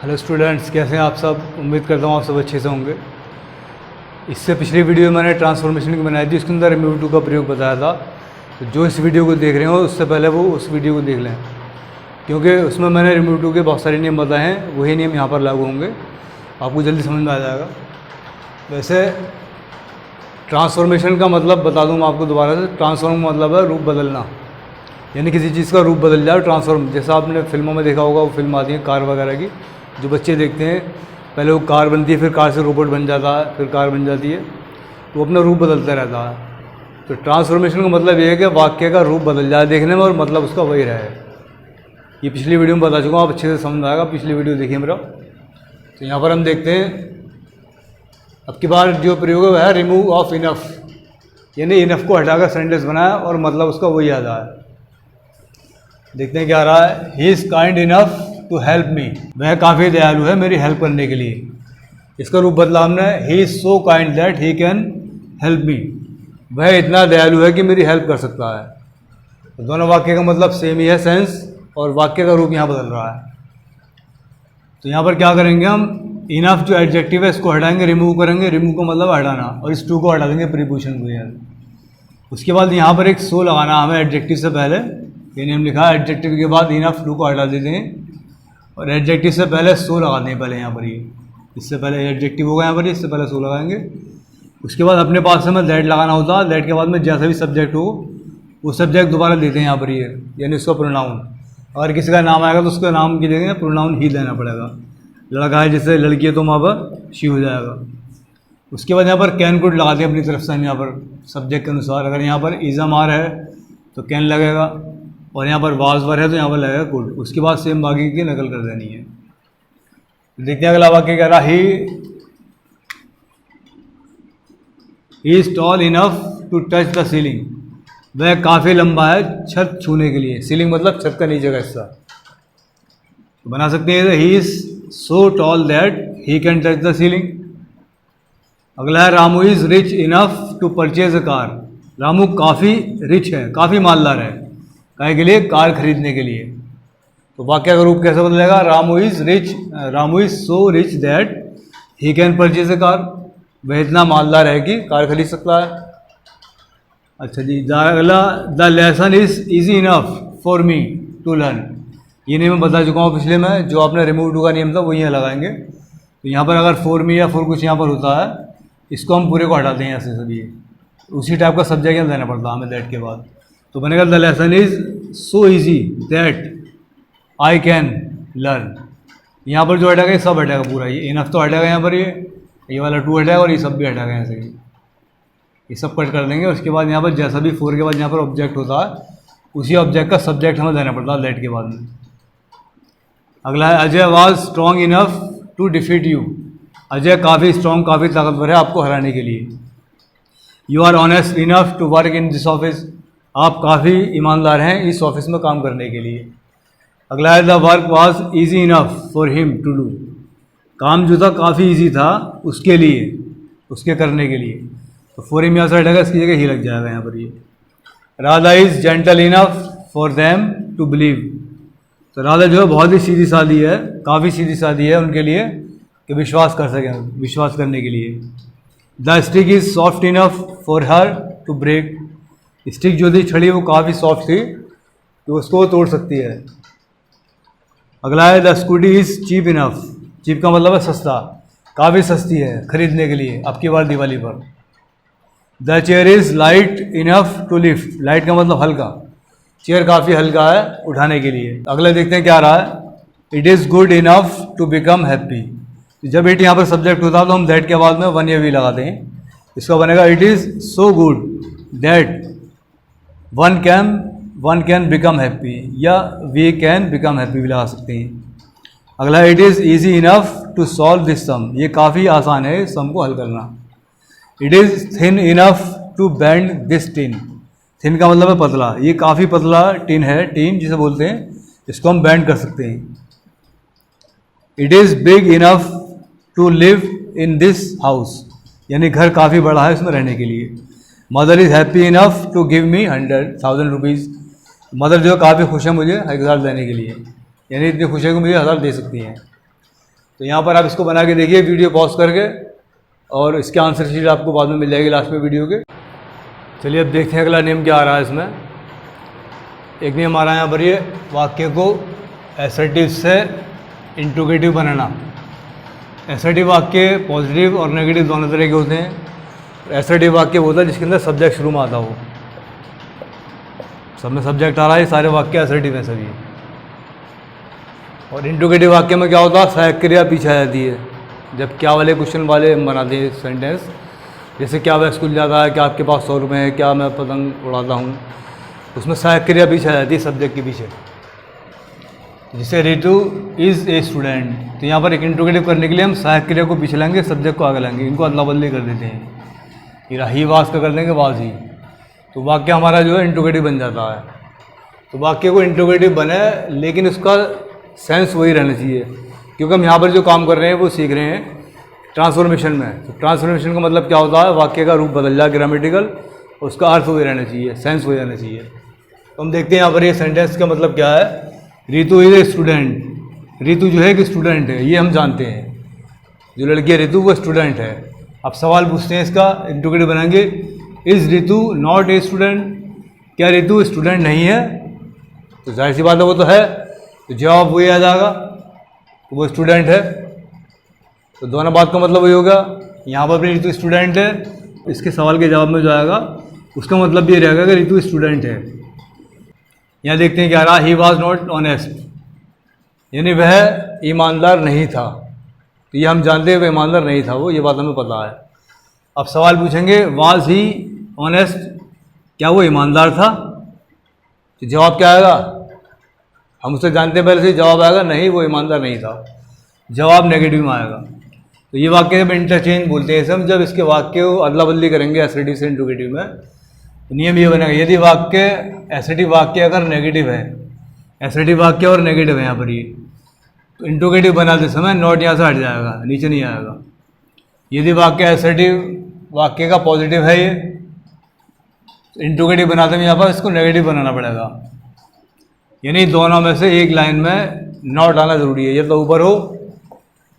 Hello students, कैसे हैं आप सब। उम्मीद करता हूँ आप सब अच्छे से होंगे। इससे पिछली वीडियो में मैंने ट्रांसफॉर्मेशन की बनाई थी, उसके अंदर रिमूव टू का प्रयोग बताया था। तो जो इस वीडियो को देख रहे हो उससे पहले वो उस वीडियो को देख लें, क्योंकि उसमें मैंने रिमूव टू के बहुत सारे नियम बताए हैं। वही नियम यहाँ पर लागू होंगे, आपको जल्दी समझ में आ जाएगा। वैसे ट्रांसफॉर्मेशन का मतलब बता दूँ मैं आपको दोबारा से। ट्रांसफॉर्म का मतलब है रूप बदलना, यानी किसी चीज़ का रूप बदल जाए ट्रांसफॉर्म। जैसा आपने फिल्मों में देखा होगा, वो फिल्म आती है कार वगैरह की, जो बच्चे देखते हैं। पहले वो कार बनती है, फिर कार से रोबोट बन जाता है, फिर कार बन जाती है, तो वो अपना रूप बदलता रहता है। तो ट्रांसफॉर्मेशन का मतलब ये है कि वाक्य का रूप बदल जाए देखने में, और मतलब उसका वही रहे। ये पिछली वीडियो में बता चुका हूँ, आप अच्छे से समझ आएगा। पिछली वीडियो देखिए मेरा। तो यहाँ पर हम देखते हैं अब की बार जो प्रयोग है रिमूव ऑफ इनफ, यानी इनफ को हटाकर सेंटेंस बनाया और मतलब उसका वही याद आया। देखते हैं क्या आ रहा है। He is kind enough to help me, वह काफ़ी दयालु है मेरी हेल्प करने के लिए। इसका रूप बदला हमने, ही is so kind that he can help me, वह इतना दयालु है कि मेरी हेल्प कर सकता है। तो दोनों वाक्य का मतलब सेम ही है सेंस, और वाक्य का रूप यहाँ बदल रहा है। तो यहाँ पर क्या करेंगे हम, इनफ जो एडजेक्टिव है इसको हटाएंगे, रिमूव करेंगे। रिमूव का मतलब हटाना, और इस टू को हटा देंगे, प्रीपोजिशन को यार। उसके बाद यहाँ पर एक सो लगाना हमें एडजेक्टिव से पहले, यानी हम लिखा है एडजेक्टिव के बाद इनफ टू को हटा देते हैं, और एडजेक्टिव से पहले सो लगा दें पहले यहाँ पर। ये इससे पहले एडजेक्टिव होगा यहाँ पर, इससे पहले सो लगाएंगे। उसके बाद अपने पास से में दैट लगाना होता है। दैट के बाद में जैसा भी सब्जेक्ट हो वो सब्जेक्ट दोबारा देते हैं यहाँ पर, ये यानी उसका प्रोनाउन। अगर किसी का नाम आएगा तो उसका नाम की जगह प्रोनाउन ही देना पड़ेगा। लड़का है जैसे, लड़की है तो वहाँ पर शी हो जाएगा। उसके बाद यहाँ पर कैन कुड लगाते हैं अपनी तरफ से हम यहाँ पर सब्जेक्ट के अनुसार। अगर यहाँ पर इज़म आर है तो कैन लगेगा, और यहाँ पर वाज वर है तो यहाँ पर लगेगा कुड। उसके बाद सेम बाकी की नकल कर देनी है। देखते हैं अगला वाक्य कह रहा, he is tall enough to touch the ceiling, वह काफ़ी लंबा है छत छूने के लिए। सीलिंग मतलब छत का नीचे का हिस्सा। तो बना सकते हैं he is so tall that he can touch the ceiling. अगला है, Ramu is rich enough to purchase a car, रामू काफ़ी रिच है, काफ़ी मालदार है, काहे के लिए, कार खरीदने के लिए। तो वाक्य का रूप कैसे बदलेगा, Ramu is rich, Ramu is so rich that he can purchase a car, वह इतना मालदार है कि कार खरीद सकता है। अच्छा जी, अगला, the lesson is easy enough for me to learn, ये नियम मैं बता चुका हूँ पिछले में। जो आपने रिमूव टू का नियम था वो यहाँ लगाएंगे। तो यहाँ पर अगर फॉर मी या फॉर कुछ यहाँ पर होता है, इसको हम पूरे को हटाते हैं ऐसे सभी। उसी टाइप का सब्जेक्ट यहाँ देना पड़ता है हमें दैट के बाद। तो बनेगा the lesson is so easy that I can learn. यहाँ पर जो हटेगा ये सब हटेगा पूरा, ये इनफ तो हटेगा यहाँ पर, ये वाला टू हटेगा, और ये सब भी हटेगा यहाँ से, ये सब कट कर देंगे। उसके बाद यहाँ पर जैसा भी फोर के बाद यहाँ पर ऑब्जेक्ट होता है, उसी ऑब्जेक्ट का सब्जेक्ट हमें देना पड़ता है दैट के बाद में। अगला है, Ajay was strong enough to defeat you, Ajay काफ़ी स्ट्रॉन्ग, काफ़ी ताकतवर है आपको हराने के लिए। You are honest enough to work in this office, आप काफ़ी ईमानदार हैं इस ऑफिस में काम करने के लिए। अगला है, the work was easy enough for him to do, काम जो था काफ़ी ईजी था उसके लिए, उसके करने के लिए। तो फॉर हिम यहाँ से हटेगा, इसकी जगह ही लग जाएगा यहाँ पर। ये Radha is gentle enough for them to believe, तो राधा जो है बहुत ही सीधी सादी है, काफ़ी सीधी सादी है उनके लिए कि विश्वास कर सकें, विश्वास करने के लिए। The stick is soft enough for her to break, stick जो थी छड़ी वो काफ़ी सॉफ्ट थी तो उसको तोड़ सकती है। अगला है, the scooty is cheap enough, cheap का मतलब है सस्ता, काफ़ी सस्ती है खरीदने के लिए अब की बार दिवाली पर। The chair is light enough to lift, light का मतलब हल्का, चेयर काफ़ी हल्का है उठाने के लिए। अगले देखते हैं क्या आ रहा है, it is good enough to become happy, जब इट यहाँ पर सब्जेक्ट होता है तो हम दैट के बाद में वन या वी लगाते हैं। इसका बनेगा, it is so good that one can become happy, या वी कैन बिकम हैप्पी भी लगा सकते हैं। अगला, it is easy enough to solve this sum, ये काफ़ी आसान है सम को हल करना। It is thin enough to bend this tin, thin का मतलब है पतला, ये काफ़ी पतला टिन है, टिन जिसे बोलते हैं, इसको हम बेंड कर सकते हैं। It is big enough to live in this house, यानी घर काफ़ी बड़ा है इसमें रहने के लिए। Mother is happy enough to give me 100,000 rupees, mother जो काफ़ी खुश है मुझे 1000 देने के लिए, यानी इतनी खुशी है कि मुझे 1000 दे सकती हैं। तो यहाँ पर आप इसको बना के देखिए वीडियो पॉज करके, और इसके आंसर शीट आपको बाद में मिल जाएगी लास्ट में वीडियो के। चलिए अब देखते हैं अगला नियम क्या आ रहा है इसमें। एक नियम आ रहा है यहाँ पर, ये वाक्य को एसर्टिव से इंट्रोगेटिव बनाना। एसर्टिव वाक्य पॉजिटिव और नेगेटिव दोनों तरह के होते हैं। एसर्टिव वाक्य वो होता है जिसके अंदर सब्जेक्ट शुरू में आता हो। सब में सब्जेक्ट आ रहा है, सारे वाक्य एसर्टिव हैं सभी। और इंट्रोगेटिव वाक्य में क्या होता है, सहायक क्रिया पीछे आ जाती है। जब क्या वाले क्वेश्चन वाले हम बनाते हैं सेंटेंस, जैसे क्या वह स्कूल जाता है, क्या आपके पास 100 रुपये है, क्या मैं पतंग उड़ाता हूँ, उसमें सहायक क्रिया पीछे आ जाती है सब्जेक्ट के पीछे। जैसे रितु इज़ ए स्टूडेंट, तो यहाँ पर एक इंट्रोगेटिव करने के लिए हम सहायक क्रिया को पीछे लाएंगे, सब्जेक्ट को आगे लाएंगे, इनको अदला बदली कर देते हैं। फिर ही वास का कर देंगे वाज ही, तो वाक्य हमारा जो है इंट्रोगेटिव बन जाता है। तो वाक्य को इंट्रोगेटिव बने, लेकिन उसका सेंस वही रहना चाहिए, क्योंकि हम यहाँ पर जो काम कर रहे हैं वो सीख रहे हैं ट्रांसफॉर्मेशन में। तो ट्रांसफॉर्मेशन का मतलब क्या होता है, वाक्य का रूप बदल जाए ग्रामेटिकल, उसका अर्थ वही रहना चाहिए, सेंस वही रहना चाहिए। तो हम देखते हैं यहाँ पर ये सेंटेंस का मतलब क्या है। Ritu is a student, Ritu जो है कि स्टूडेंट है, ये हम जानते हैं। जो लड़की है रितु वो स्टूडेंट है। अब सवाल पूछते हैं इसका, इंट्रोगेटिव बनाएंगे, is Ritu not a student, क्या रितु स्टूडेंट नहीं है? तो जाहिर सी बात है वो तो है, तो जवाब वही आ जाएगा, तो वो स्टूडेंट है। तो दोनों बात का मतलब वही होगा। यहाँ पर भी रितु स्टूडेंट है, इसके सवाल के जवाब में जो आएगा उसका मतलब ये रहेगा कि रितु स्टूडेंट है। यहाँ देखते हैं क्या रहा, ही वॉज नॉट ऑनेस्ट, यानी वह ईमानदार नहीं था। तो ये हम जानते हैं वह ईमानदार नहीं था, वो ये बात हमें पता है। अब सवाल पूछेंगे, वाज ही ऑनेस्ट, क्या वो ईमानदार था? तो जवाब क्या आएगा, हम उससे जानते हैं पहले से, जवाब आएगा नहीं वो ईमानदार नहीं था, जवाब नेगेटिव में आएगा। तो ये वाक्य में इंटरचेंज बोलते हैं हम, जब इसके वाक्य को अदला बदली करेंगे एसर्टिव से इंट्रोगेटिव में, तो नियम ये बनेगा, यदि वाक्य एसर्टिव वाक्य अगर नेगेटिव है, एसर्टिव वाक्य और नेगेटिव है यहाँ पर ये, तो इंट्रोगेटिव बनाते समय नॉट यहाँ से हट जाएगा, नीचे नहीं आएगा। यदि वाक्य एसर्टिव वाक्य का पॉजिटिव है ये, तो इंट्रोगेटिव बनाते में यहाँ पर इसको नेगेटिव बनाना पड़ेगा, यानी दोनों में से एक लाइन में नॉट आना जरूरी है। ये तो ऊपर हो,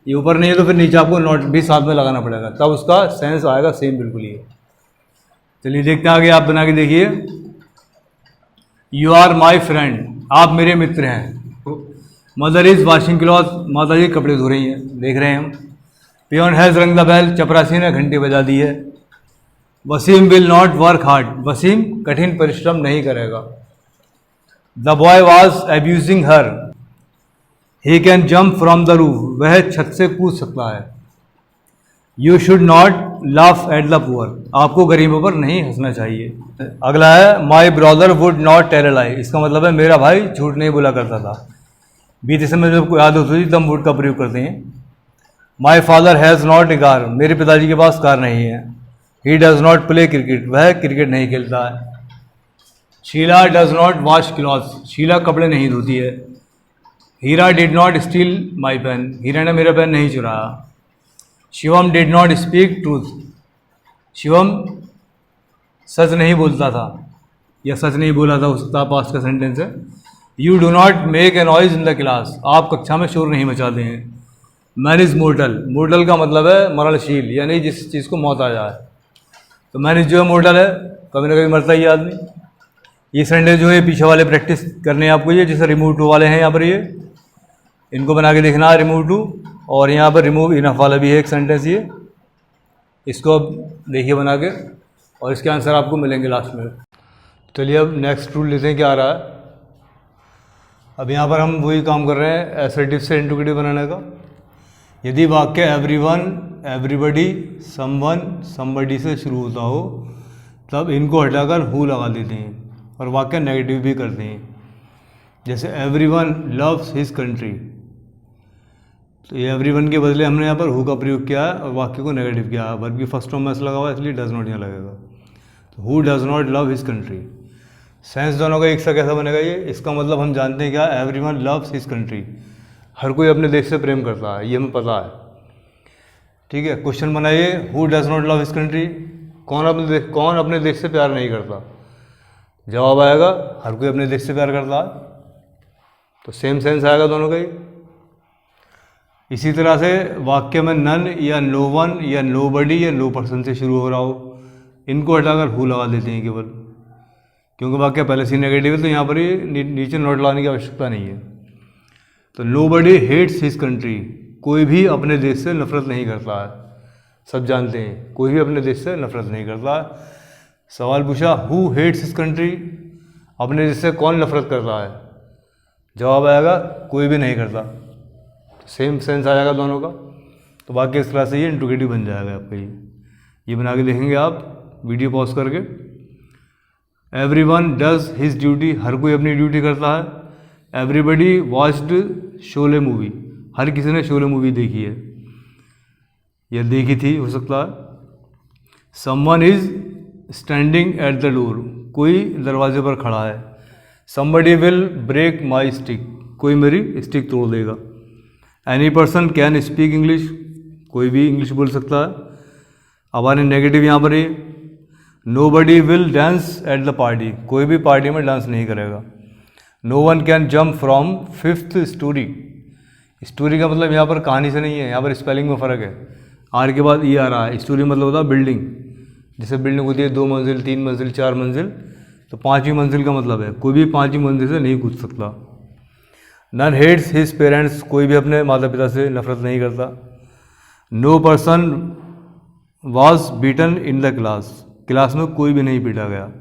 ये ऊपर नहीं है, तो फिर नीचे आपको नॉट भी साथ में लगाना पड़ेगा, तब उसका सेंस आएगा सेम बिल्कुल ही। चलिए देखते हैं आगे, आप बना के देखिए। यू आर माई फ्रेंड, आप मेरे मित्र हैं। मदर इज वॉशिंग क्लॉथ, माता जी कपड़े धो रही हैं, देख रहे हैं हम। Peon has rung the bell, चपरासी ने घंटी बजा दी है। Wasim will not work hard, Wasim कठिन परिश्रम नहीं करेगा। The boy was abusing her, he can jump from the roof, वह छत से कूद सकता है। You should not laugh at the poor, आपको गरीबों पर नहीं हंसना चाहिए। अगला है, my brother would not tell a lie, इसका मतलब है मेरा भाई झूठ नहीं बोला करता था। बीते समय जब कोई आदत होती तब वुड का प्रयोग करते हैं। My father has not a car, मेरे पिताजी के पास कार नहीं है। He does not play cricket, वह क्रिकेट नहीं खेलता है। Sheela does not wash clothes, Sheela कपड़े नहीं धोती है। Heera did not steal my pen, Heera ने मेरा पेन नहीं चुराया। Shivam did not speak truth, Shivam सच नहीं बोलता था या सच नहीं बोला था, उसका पास्ट का सेंटेंस है। You do not make a noise in the class, आप कक्षा में शोर नहीं मचाते हैं। मैन इज मोर्टल, मोर्टल का मतलब है मरणशील, यानी जिस चीज़ को मौत आ जाए। तो मैन इज जो है मोर्टल है, कभी ना कभी मरता ही आदमी। ये सेंटेंस जो है पीछे वाले प्रैक्टिस करने हैं आपको, ये जैसे रिमूव टू वाले हैं यहाँ पर, ये इनको बना के देखना है रिमूव टू, और यहाँ पर रिमूव इनफ वाला भी है एक सेंटेंस, ये इसको अब देखिए बना के, और इसके आंसर आपको मिलेंगे लास्ट में। चलिए अब नेक्स्ट रूल लेते हैं, क्या आ रहा है। अब यहाँ पर हम वही काम कर रहे हैं एसर्टिव से इंट्रोगेटिव बनाने का। यदि वाक्य एवरीवन, एवरीबडी, समवन, समबडी से शुरू होता हो, तब इनको हटाकर हु लगा देते हैं और वाक्य नेगेटिव भी करते हैं। जैसे एवरीवन लव्स हिज कंट्री, तो ये एवरीवन के बदले हमने यहाँ पर हु का प्रयोग किया है और वाक्य को नेगेटिव किया है। वर्ब की फर्स्ट फॉर्म में ऐसा लगा हुआ है, इसलिए डज नॉट यहाँ लगेगा। तो who does not love his country, sense दोनों का एक सा कैसा बनेगा ये, इसका मतलब हम जानते हैं क्या, एवरीवन लव्स हिज कंट्री, हर कोई अपने देश से प्रेम करता है, ये हमें पता है। ठीक है, क्वेश्चन बनाइए, who does not love his country, कौन अपने देश से प्यार नहीं करता। जवाब आएगा हर कोई अपने देश से प्यार करता है, तो सेम सेंस आएगा दोनों का ही। इसी तरह से वाक्य में नन या नो वन या नो बडी या नो पर्सन से शुरू हो रहा हो, इनको हटाकर हु लगा देते हैं केवल, क्योंकि वाक्य पहले से नेगेटिव है तो यहाँ पर ही नीचे नोट लगाने की आवश्यकता नहीं है। तो नो बडी हेट्स हिज कंट्री, कोई भी अपने देश से नफरत नहीं करता है। सब जानते हैं कोई भी अपने देश से नफरत नहीं करता है। सवाल पूछा हु हेट्स हिज कंट्री, अपने देश से कौन नफरत करता है? जवाब आएगा कोई भी नहीं करता। सेम सेंस आ जाएगा दोनों का। तो वाक्य इस तरह से ये इंट्रोगेटिव बन जाएगा आपका। ये बना के देखेंगे आप वीडियो पॉज करके। एवरीवन डज हिज ड्यूटी, हर कोई अपनी ड्यूटी करता है। एवरीबडी वॉच्ड शोले मूवी, हर किसी ने शोले मूवी देखी है या देखी थी हो सकता है। Someone is standing at the door, कोई दरवाजे पर खड़ा है। Somebody will break my stick, कोई मेरी स्टिक तोड़ देगा। Any person can speak English, कोई भी इंग्लिश बोल सकता है। अब आने नेगेटिव यहाँ पर ही, nobody will dance at the party, कोई भी पार्टी में डांस नहीं करेगा। No one can jump from 5th story, story का मतलब यहाँ पर कहानी से नहीं है, यहाँ पर स्पेलिंग में फ़र्क है। आर के बाद ई आ रहा है। स्टोरी मतलब होता है बिल्डिंग, जैसे बिल्डिंग होती है 2 मंजिल 3 मंजिल 4 मंजिल, तो 5वीं मंजिल का मतलब है कोई भी 5वीं मंजिल से नहीं कूद सकता। नन हेट्स हिज पेरेंट्स, कोई भी अपने माता पिता से नफरत नहीं करता। No person was beaten in the class, class में कोई भी नहीं पीटा गया।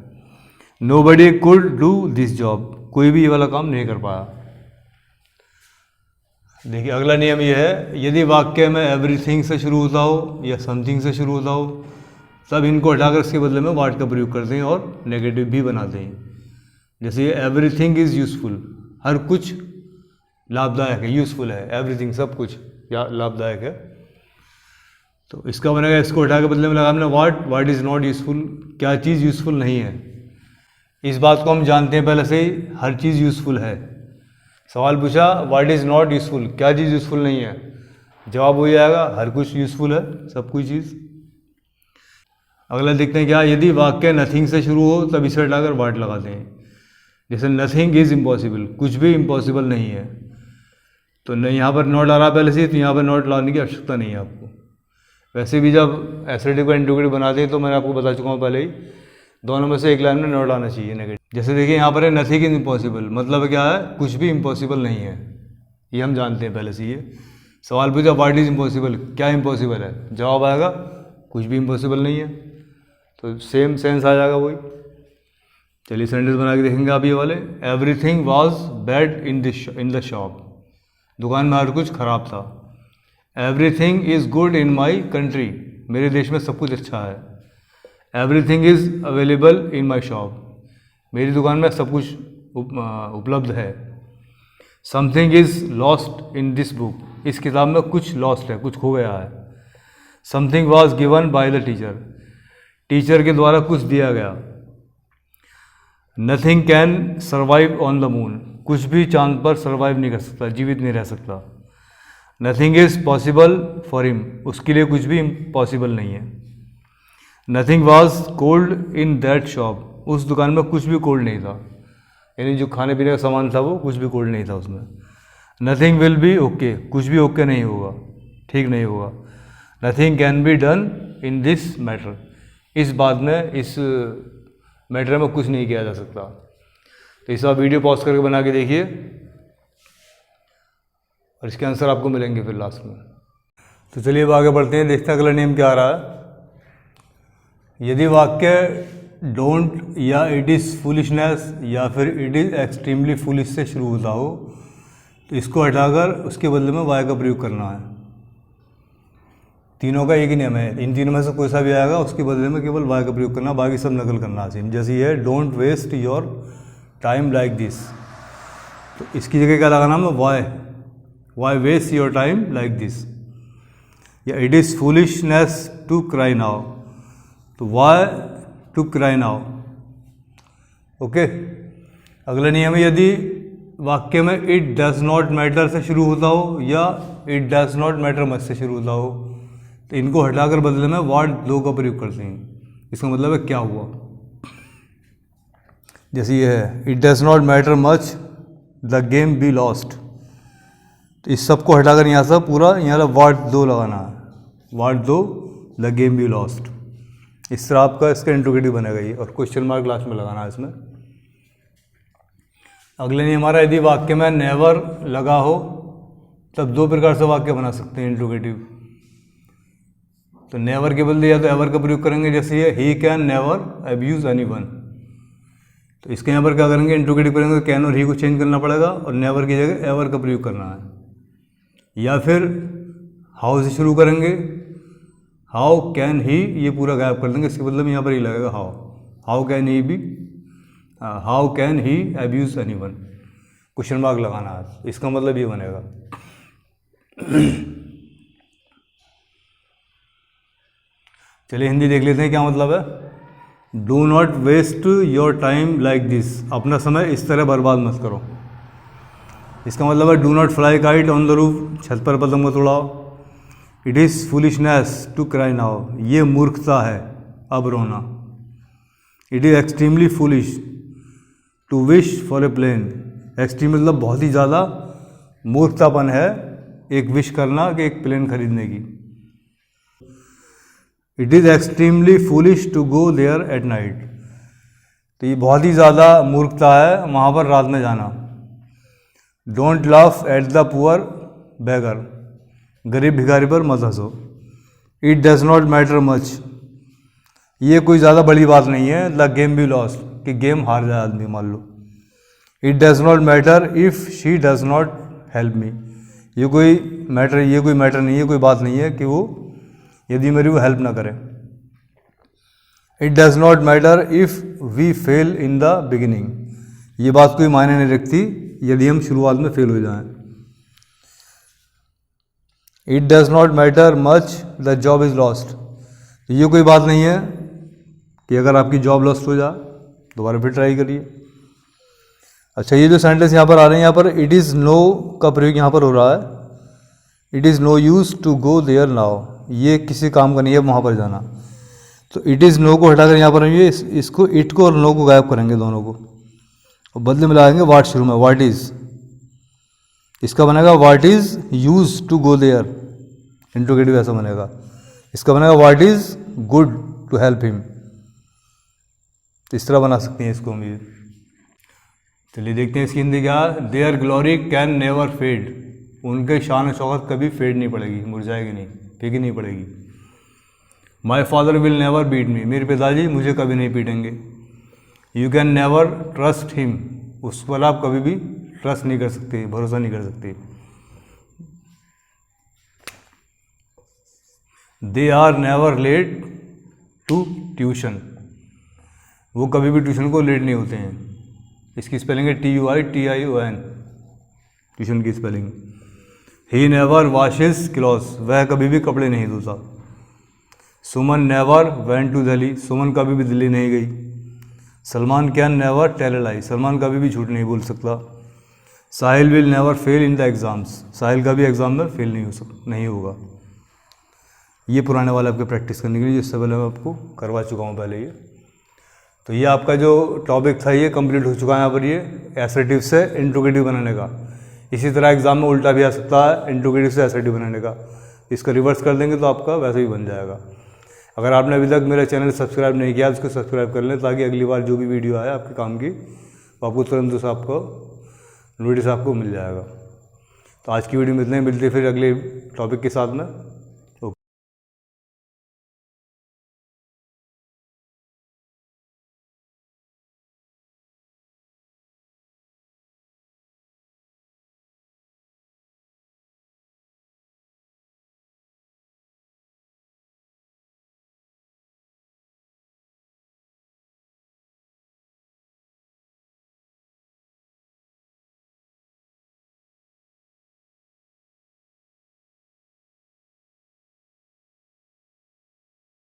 Nobody could do this job, कोई भी ये वाला काम नहीं कर पाया। देखिए अगला नियम यह है, यदि वाक्य में एवरीथिंग से शुरू होता हो या समथिंग से शुरू होता हो, तब इनको हटाकर इसके बदले में व्हाट का प्रयोग करते हैं और नेगेटिव भी बनाते हैं। जैसे एवरीथिंग इज़ यूजफुल, हर कुछ लाभदायक है, यूजफुल है। एवरीथिंग सब कुछ या लाभदायक है। तो इसका बनेगा, इसको हटा के बदले में लगा हमने व्हाट इज़ नॉट यूजफुल, क्या चीज़ यूजफुल नहीं है। इस बात को हम जानते हैं पहले से ही, हर चीज़ यूजफुल है। सवाल पूछा व्हाट इज़ नॉट यूजफुल, क्या चीज़ यूजफुल नहीं है, जवाब हो जाएगा हर कुछ यूजफुल है, सब कोई चीज़। अगला देखते हैं क्या, यदि वाक्य नथिंग से शुरू हो तब इसे हटाकर व्हाट लगाते हैं। जैसे नथिंग इज़ इम्पॉसिबल, कुछ भी इम्पॉसिबल नहीं है, तो नहीं यहाँ पर नॉट आ रहा पहले से, तो यहाँ पर नॉट लाने की आवश्यकता नहीं है आपको। वैसे भी जब एसरेटिव का इंट्रोगेटिव बनाते हैं तो मैंने आपको बता चुका हूँ पहले ही, दोनों में से एक लाइन में नॉट आना चाहिए नेगेटिव। जैसे देखिए यहाँ पर है नथिंग इज इम्पॉसिबल, मतलब क्या है, कुछ भी इम्पॉसिबल नहीं है, ये हम जानते हैं पहले से। ये सवाल पूछा व्हाट इज़ इम्पॉसिबल, क्या इम्पॉसिबल है, जवाब आएगा कुछ भी इम्पॉसिबल नहीं है। तो सेम सेंस आ जाएगा वही। चलिए सेंटेंस बना के देखेंगे आप ये वाले। Everything was bad in the shop, दुकान में हर कुछ खराब था। Everything is good in my country, मेरे देश में सब कुछ अच्छा है। Everything is available in my shop, मेरी दुकान में सब कुछ उपलब्ध है। Something is lost in this book, इस किताब में कुछ लॉस्ट है, कुछ खो गया है। Something was given by the teacher, teacher के द्वारा कुछ दिया गया। Nothing can survive on the moon, कुछ भी चांद पर सर्वाइव नहीं कर सकता, जीवित नहीं रह सकता। Nothing is possible for him, उसके लिए कुछ भी पॉसिबल नहीं है। Nothing was cold in that shop, उस दुकान में कुछ भी कोल्ड नहीं था, यानी जो खाने पीने का सामान था वो कुछ भी कोल्ड नहीं था उसमें। नथिंग विल बी ओके, कुछ भी ओके नहीं होगा, ठीक नहीं होगा। Nothing can be done in this matter, इस बात में, इस मैटर में कुछ नहीं किया जा सकता। तो इस बार वीडियो पॉज करके बना के देखिए और इसके आंसर आपको मिलेंगे फिर लास्ट में। तो चलिए अब आगे बढ़ते हैं, देखते हैं अगला नियम क्या आ रहा है। यदि वाक्य डोंट या इट इज़ फूलिशनेस या फिर इट इज़ एक्सट्रीमली फूलिश से शुरू होता हो, तो इसको हटाकर उसके बदले में वाई का प्रयोग करना है। तीनों का एक ही नियम है, इन तीनों में से कोई सा भी आएगा उसके बदले में केवल वाई का प्रयोग करना, बाकी सब नकल करना है। जैसे ये है don't waste your time like this, तो इसकी जगह क्या लगाना है, why waste your time like this. या it is foolishness to cry now, तो why to cry now. Okay, अगला नियम है, यदि वाक्य में इट डज नॉट मैटर से शुरू होता हो या it does not matter much से शुरू होता हो, तो इनको हटाकर बदले में व्हाट दो का प्रयोग करते हैं। इसका मतलब है क्या हुआ। जैसे ये है, it does not matter much the game be lost, तो इस सब को हटाकर यहाँ से पूरा यहाँ व्हाट दो लगाना है, व्हाट दो द गेम बी लॉस्ट। इस तरह आपका इसका इंट्रोगेटिव बनेगा ये, और क्वेश्चन मार्क लास्ट में लगाना है इसमें। अगले नहीं हमारा, यदि वाक्य में नेवर लगा हो तब दो प्रकार से वाक्य बना सकते हैं इंट्रोगेटिव। तो नेवर के बदले या तो एवर का प्रयोग करेंगे, जैसे ये he can never abuse anyone. तो इसके यहाँ पर क्या करेंगे, इंट्रोगेटिव करेंगे तो कैन और ही को चेंज करना पड़ेगा और नेवर की जगह एवर का प्रयोग करना है। या फिर हाउ से शुरू करेंगे, हाउ कैन ही, ये पूरा गायब कर देंगे, इसके बदले में यहाँ पर ही लगेगा how, how can he be, how can he abuse anyone, question mark लगाना है, इसका मतलब ये बनेगा। चलिए हिंदी देख लेते हैं क्या मतलब है। Do not waste your time like this, अपना समय इस तरह बर्बाद मत करो। इसका मतलब है do not fly kite on the roof, छत पर पतंग मत उड़ाओ। It is foolishness to cry now, ये मूर्खता है अब रोना। It is extremely foolish to wish for a plane, extreme मतलब बहुत ही ज़्यादा मूर्खतापन है एक विश करना कि एक प्लेन खरीदने की। It is extremely foolish to go there at night, तो ये बहुत ही ज़्यादा मूर्खता है वहाँ पर रात में जाना। Don't laugh at the poor beggar, गरीब भिखारी पर मत हंसो। It does not matter much, ये कोई ज़्यादा बड़ी बात नहीं है। द गेम बी लॉस्ट, कि गेम हार जाए आदमी मान लो। It does not matter if she does not help me, ये कोई मैटर नहीं है, कोई बात नहीं है कि वो यदि मेरी वो हेल्प ना करें। It does not matter if we fail in the beginning, ये बात कोई मायने नहीं रखती यदि हम शुरुआत में फेल हो जाएं। It does not matter much the job is lost, ये कोई बात नहीं है कि अगर आपकी जॉब लॉस्ट हो जाए दोबारा फिर ट्राई करिए। अच्छा, ये जो सेंटेंस यहाँ पर आ रहे हैं, यहाँ पर इट इज़ नो का प्रयोग यहाँ पर हो रहा है। It is no use to go there now, ये किसी काम का नहीं है वहाँ पर जाना। तो इट इज़ नो को हटाकर यहाँ पर ये इसको इट को और नो को गायब करेंगे दोनों को, और बदले में लगाएंगे वाट शुरू में, वाट इज़। इसका बनेगा what is use to go there, interrogative ऐसा बनेगा। इसका बनेगा what is good to help him, इस तरह बना सकते हैं इसको हम ये। चलिए देखते हैं इसकी हिंदी क्या। Their glory can never fade, उनके शान शौकत कभी फेड नहीं पड़ेगी, मुरझाएगी नहीं, फीकी नहीं पड़ेगी। My father will never beat me, मेरे पिताजी मुझे कभी नहीं पीटेंगे। You can never trust him, उस पर आप कभी भी ट्रस्ट नहीं कर सकते, भरोसा नहीं कर सकते। They are never late to tuition, वो कभी भी ट्यूशन को लेट नहीं होते हैं। इसकी स्पेलिंग है TUITION, ट्यूशन की spelling. He never washes clothes, वह कभी भी कपड़े नहीं धोता। Suman never went to Delhi, Suman कभी भी दिल्ली नहीं गई। Salman can never tell a lie, Salman कभी भी झूठ नहीं बोल सकता। Sahil will never fail in the exams, Sahil कभी एग्ज़ाम में फेल नहीं होगा। ये पुराने वाले आपके प्रैक्टिस करने के लिए, जिससे पहले मैं आपको करवा चुका हूँ पहले ये। तो ये आपका जो टॉपिक था ये कंप्लीट हो चुका है यहाँ पर, ये एसर्टिव से इंट्रोगेटिव बनाने का। इसी तरह एग्जाम में उल्टा भी आ सकता है, इंट्रोगेटिव से एसर्टिव बनाने का। इसका रिवर्स कर देंगे तो आपका वैसे ही बन जाएगा। अगर आपने अभी तक मेरा चैनल सब्सक्राइब नहीं किया तो उसको सब्सक्राइब कर लें, ताकि अगली बार जो भी वीडियो आए आपके काम की वो आपको तुरंत उस आपको नोटिस आपको मिल जाएगा। तो आज की वीडियो में इतने ही, मिलते फिर अगले टॉपिक के साथ में।